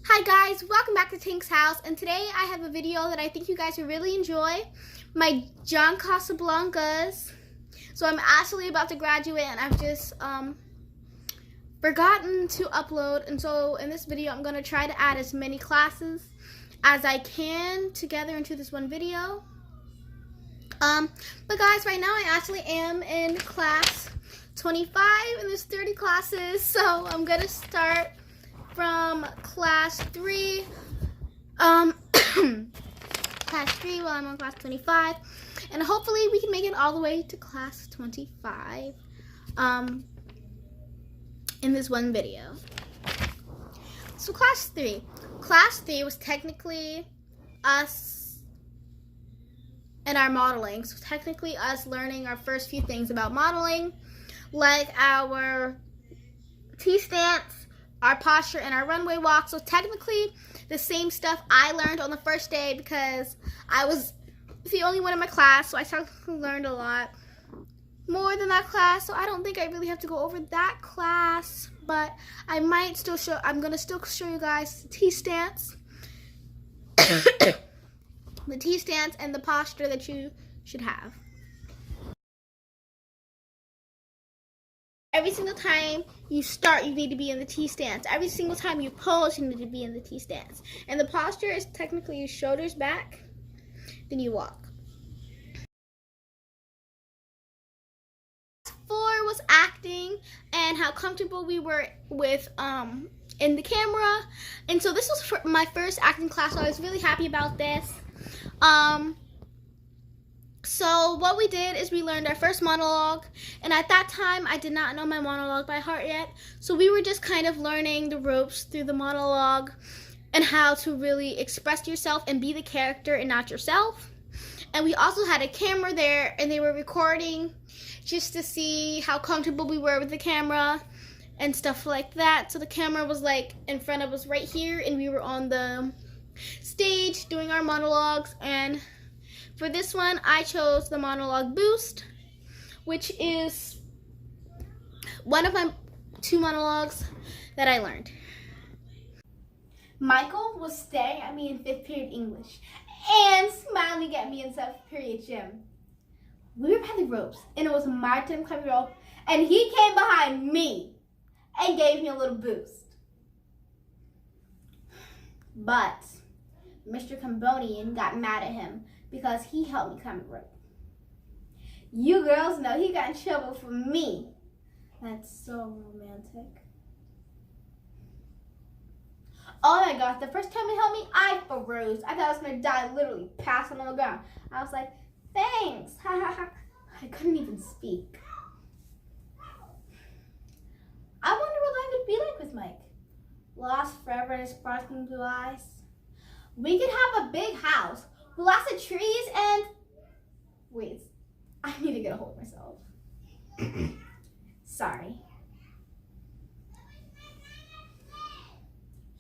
Hi guys, welcome back to Tink's house, and today I have a video that I think you guys will really enjoy, my John Casablancas. So I'm actually about to graduate and I've just forgotten to upload, and so in this video I'm going to try to add as many classes as I can together into this one video. But guys, right now I actually am in class 25 and there's 30 classes, so I'm going to start from class 3, class 3 while I'm on class 25, and hopefully we can make it all the way to class 25 in this one video. So class 3 was technically us and our modeling, so technically us learning our first few things about modeling, like our T-stance, our posture, and our runway walk. So technically the same stuff I learned on the first day because I was the only one in my class, so I technically learned a lot more than that class. So I don't think I really have to go over that class, but I might still show, I'm gonna still show you guys the T-stance, the T-stance and the posture that you should have. Every single time you start, you need to be in the T-stance. Every single time you pose, you need to be in the T-stance. And the posture is technically your shoulders back, then you walk. 4 was acting and how comfortable we were with in the camera. And so this was my first acting class, so I was really happy about this. So what we did is we learned our first monologue, and at that time I did not know my monologue by heart yet, so we were just kind of learning the ropes through the monologue and how to really express yourself and be the character and not yourself. And we also had a camera there, and they were recording just to see how comfortable we were with the camera and stuff like that. So the camera was like in front of us right here, and we were on the stage doing our monologues. And for this one, I chose the monologue boost, which is one of my 2 monologues that I learned. Michael was staring at me in 5th period English and smiling at me in 7th period gym. We were by the ropes, and it was my turn to climb the rope, and he came behind me and gave me a little boost. But Mr. Cambodian got mad at him because he helped me climb the rope. You girls know he got in trouble for me. That's so romantic. Oh my gosh, the first time he helped me, I froze. I thought I was gonna die, literally passing on the ground. I was like, thanks. I couldn't even speak. I wonder what life would be like with Mike. Lost forever in his sparkling blue eyes. We could have a big house with lots of trees and... Wait, I need to get a hold of myself. Sorry.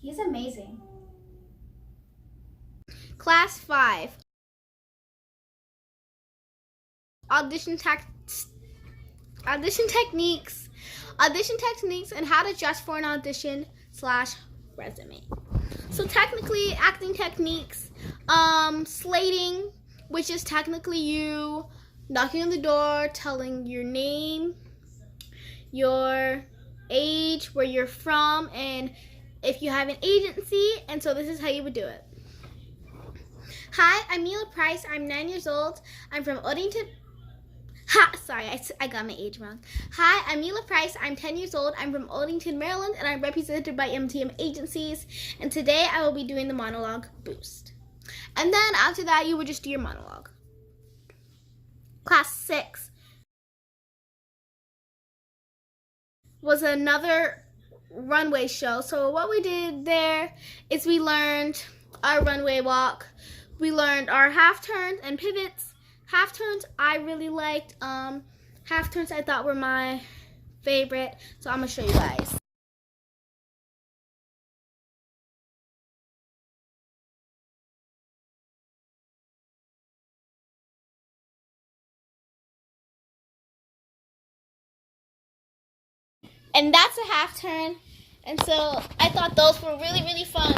He's amazing. Class 5. Audition techniques and how to dress for an audition / resume. So technically, acting techniques, slating, which is technically you knocking on the door, telling your name, your age, where you're from, and if you have an agency, and so this is how you would do it. Hi, I'm Mila Price. I'm 9 years old. I'm from Oddington. Sorry, I got my age wrong. Hi, I'm Mila Price. I'm 10 years old. I'm from Oddington, Maryland, and I'm represented by MTM Agencies. And today I will be doing the monologue boost. And then after that, you would just do your monologue. Class 6 was another runway show. So what we did there is we learned our runway walk. We learned our half turns and pivots. Half turns I really liked. Half turns I thought were my favorite. So I'm gonna show you guys. And that's a half turn. And so I thought those were really, really fun.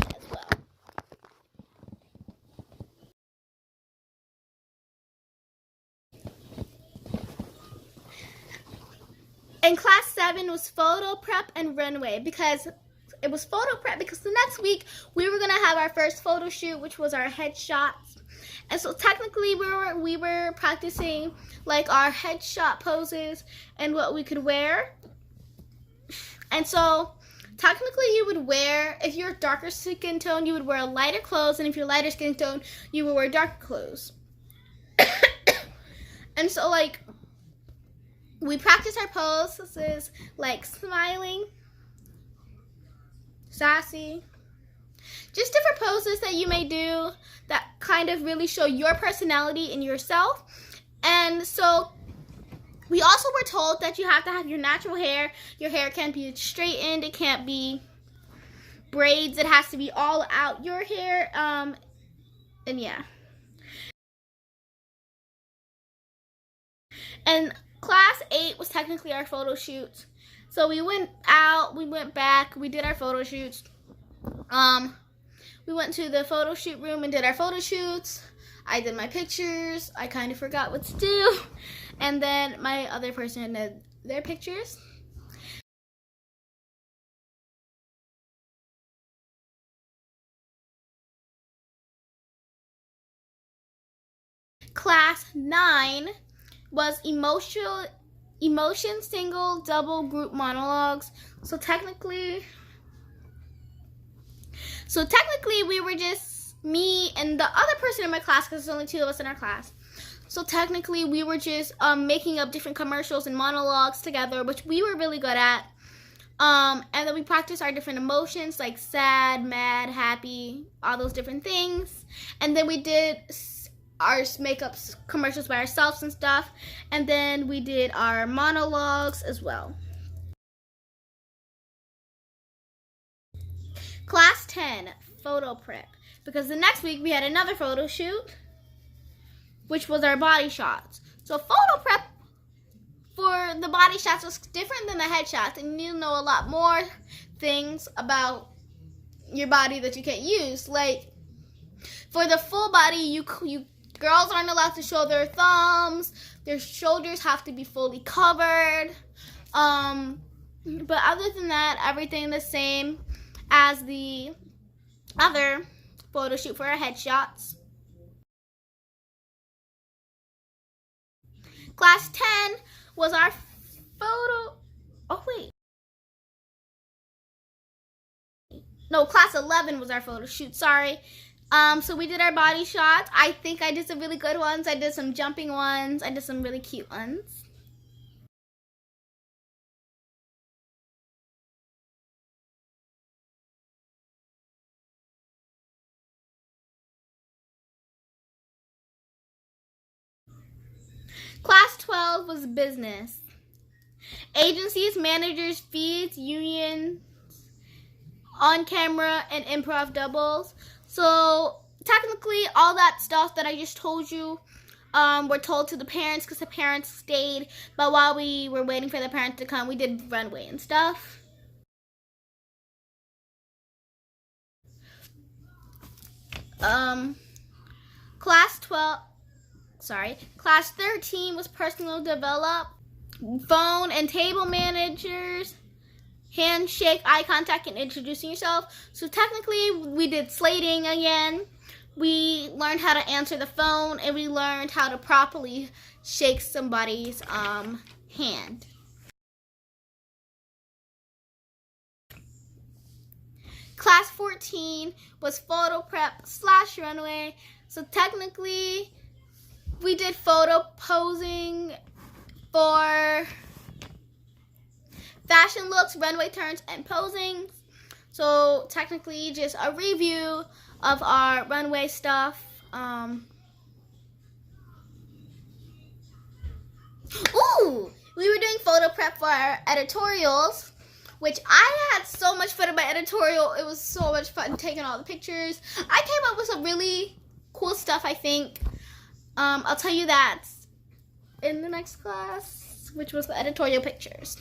And class 7 was photo prep and runway, because it was photo prep because the next week we were gonna have our first photo shoot, which was our headshots. And so technically we were practicing like our headshot poses and what we could wear. And so technically you would wear, if you're darker skin tone, you would wear lighter clothes, and if you're lighter skin tone, you would wear darker clothes. And so like we practice our poses like smiling, sassy, just different poses that you may do that kind of really show your personality and yourself. And so we also were told that you have to have your natural hair. Your hair can't be straightened. It can't be braids. It has to be all out your hair. And yeah. And class 8 was technically our photo shoot. So we went out, we went back, we did our photo shoots. We went to the photo shoot room and did our photo shoots. I did my pictures. I kind of forgot what to do. And then my other person did their pictures. Class 9 was emotion, single, double, group monologues. So technically we were just me and the other person in my class, because there's only 2 of us in our class. So technically we were just making up different commercials and monologues together, which we were really good at. And then we practiced our different emotions like sad, mad, happy, all those different things. And then we did our makeup commercials by ourselves and stuff. And then we did our monologues as well. Class 10, photo prep. Because the next week we had another photo shoot, which was our body shots. So photo prep for the body shots was different than the headshots, and you know a lot more things about your body that you can't use. Like for the full body, you girls aren't allowed to show their thumbs. Their shoulders have to be fully covered. But other than that, everything the same as the other photo shoot for our headshots. Class 10 was our photo. Oh wait. No, class 11 was our photo shoot. Sorry. So we did our body shots. I think I did some really good ones. I did some jumping ones. I did some really cute ones. Class 12 was business. Agencies, managers, fees, unions, on camera, and improv doubles. So technically all that stuff that I just told you were told to the parents, because the parents stayed. But while we were waiting for the parents to come, we did runway and stuff. Class 13 was personal develop, phone and table managers, handshake, eye contact, and introducing yourself. So technically we did slating again. We learned how to answer the phone, and we learned how to properly shake somebody's hand. Class 14 was photo prep / runway. So technically we did photo posing for fashion looks, runway turns, and posing. So technically just a review of our runway stuff. We were doing photo prep for our editorials, which I had so much fun in my editorial. It was so much fun taking all the pictures. I came up with some really cool stuff, I think. I'll tell you that in the next class, which was the editorial pictures.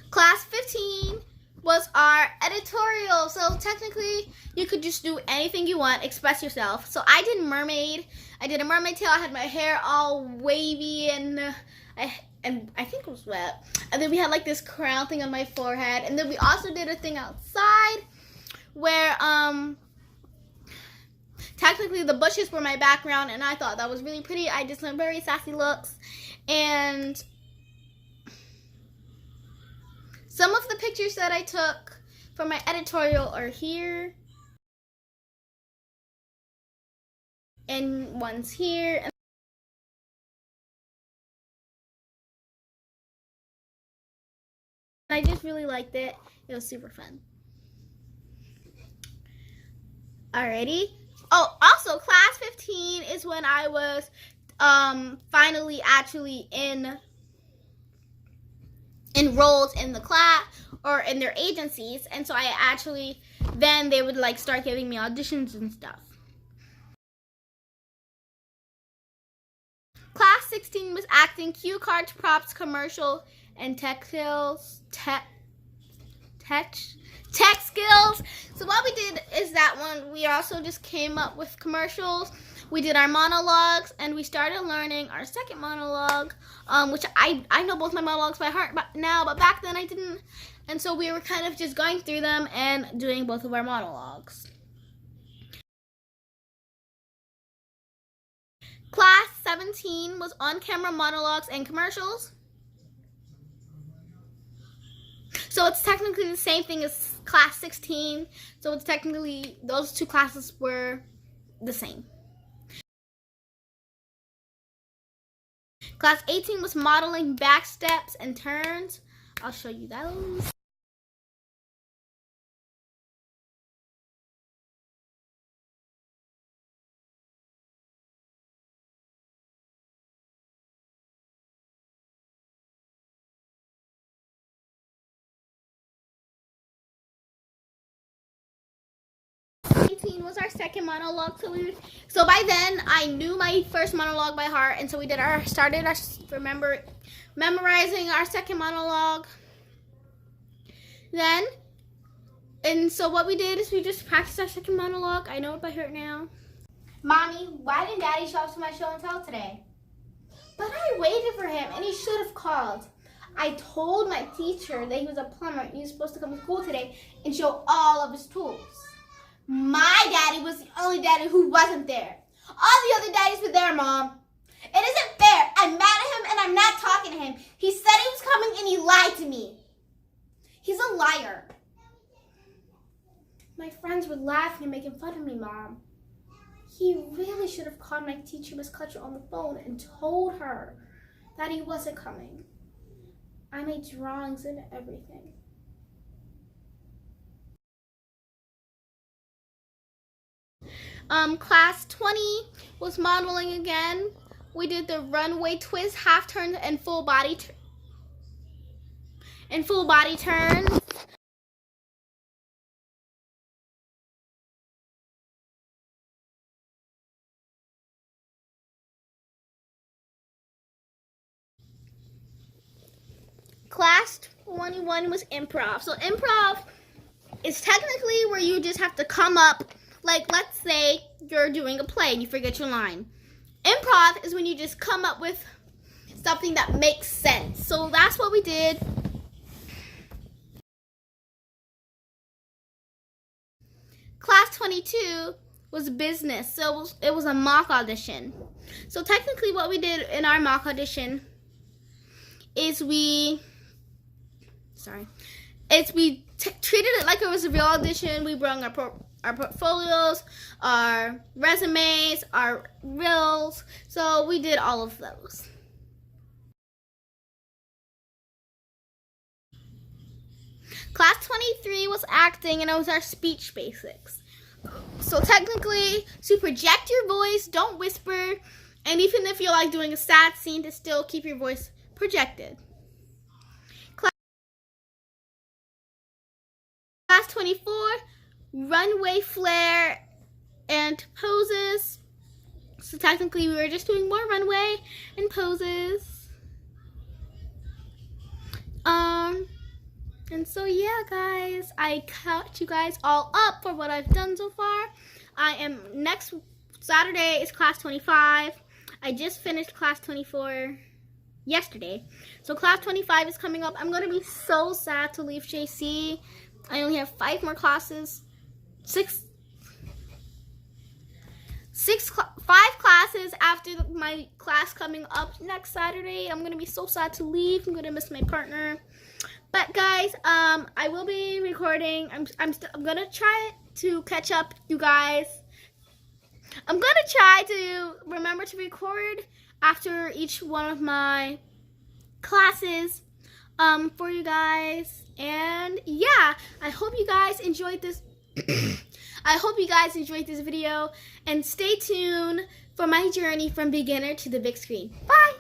Class 15 was our editorial. So technically you could just do anything you want, express yourself. So I did mermaid. I did a mermaid tail. I had my hair all wavy and I think it was wet. And then we had like this crown thing on my forehead. And then we also did a thing outside where technically the bushes were my background, and I thought that was really pretty. I did some very sassy looks, and some of the pictures that I took for my editorial are here, and one's here. And I just really liked it. It was super fun. Alrighty. Oh, also class 15 is when I was finally actually enrolled in the class or in their agencies, and so I actually, then they would like start giving me auditions and stuff. Class 16 was acting, cue cards, props, commercial, and tech skills. Tech skills. So what we did is that one, we also just came up with commercials. We did our monologues, and we started learning our second monologue, which I know both my monologues by heart now, but back then I didn't. And so we were kind of just going through them and doing both of our monologues. Class 17 was on-camera monologues and commercials. So it's technically the same thing as class 16. So it's technically, those two classes were the same. Class 18 was modeling back steps and turns. I'll show you those. Was our second monologue, so by then I knew my first monologue by heart, and so we did memorizing our second monologue then. And so what we did is we just practiced our second monologue. I know it by heart now. Mommy, why didn't Daddy show up to my show and tell today? But I waited for him, and he should have called. I told my teacher that he was a plumber and he was supposed to come to school today and show all of his tools. My daddy was the only daddy who wasn't there. All the other daddies were there, Mom. It isn't fair. I'm mad at him and I'm not talking to him. He said he was coming and he lied to me. He's a liar. My friends were laughing and making fun of me, Mom. He really should have called my teacher, Miss Clutcher, on the phone and told her that he wasn't coming. I made drawings and everything. Class 20 was modeling again. We did the runway twist, half turns, and full body turns. Class 21 was improv. So improv is technically where you just have to come up. Like, let's say you're doing a play and you forget your line. Improv is when you just come up with something that makes sense. So that's what we did. Class 22 was business. So it was a mock audition. So technically what we did in our mock audition is we treated it like it was a real audition. We brought our portfolios, our resumes, our reels. So we did all of those. Class 23 was acting, and it was our speech basics. So technically, to project your voice, don't whisper, and even if you're like doing a sad scene, to still keep your voice projected. Class 24, runway flare and poses. So technically we were just doing more runway and poses. And so yeah, guys, I caught you guys all up for what I've done so far. Next Saturday is class 25. I just finished class 24 yesterday. So class 25 is coming up. I'm going to be so sad to leave JC. I only have 5 more classes. 5 classes after my class coming up next Saturday. I'm going to be so sad to leave. I'm going to miss my partner. But guys, I will be recording. I'm going to try to catch up, you guys. I'm going to try to remember to record after each one of my classes for you guys. And yeah, I hope you guys enjoyed this. I hope you guys enjoyed this video, and stay tuned for my journey from beginner to the big screen. Bye!